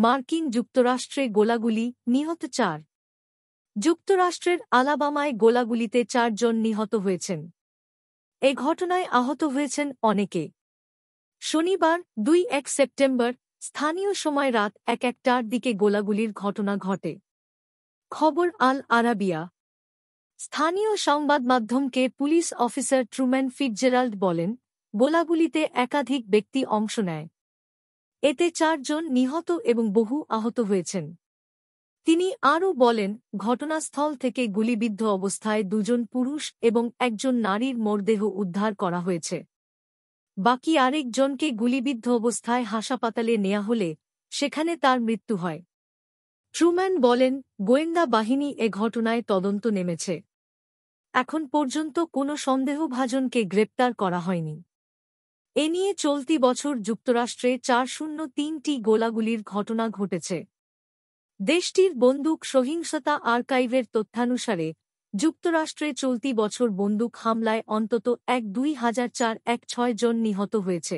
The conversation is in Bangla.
মার্কিন যুক্তরাষ্ট্রে গোলাগুলি, নিহত 4। যুক্তরাষ্ট্রের আলাবামায় গোলাগুলিতে 4 জন নিহত হয়েছেন। এ ঘটনায় আহত হয়েছেন অনেকে। শনিবার 2 সেপ্টেম্বর স্থানীয় সময় রাত 1টার দিকে গোলাগুলির ঘটনা ঘটে। খবর আল আরাবিয়া। স্থানীয় সংবাদমাধ্যমকে পুলিশ অফিসার ট্রুম্যান ফিটজেরাল্ড বলেন, গোলাগুলিতে একাধিক ব্যক্তি অংশ নেয়। এতে 4 জন নিহত এবং বহু আহত হয়েছেন। তিনি আরও বলেন, ঘটনাস্থল থেকে গুলিবিদ্ধ অবস্থায় 2 জন পুরুষ এবং 1 জন নারীর মরদেহ উদ্ধার করা হয়েছে। বাকি আরেকজনকে গুলিবিদ্ধ অবস্থায় হাসপাতালে নেওয়া হলে সেখানে তার মৃত্যু হয়। ট্রুম্যান বলেন, গোয়েন্দা বাহিনী এ ঘটনায় তদন্ত নেমেছে। এখন পর্যন্ত কোনো সন্দেহভাজনকে গ্রেপ্তার করা হয়নি। এ নিয়ে চলতি বছর যুক্তরাষ্ট্রে 403টি গোলাগুলির ঘটনা ঘটেছে। দেশটির বন্দুক সহিংসতা আর্কাইভের তথ্যানুসারে যুক্তরাষ্ট্রে চলতি বছর বন্দুক হামলায় অন্তত 2046 জন নিহত হয়েছে।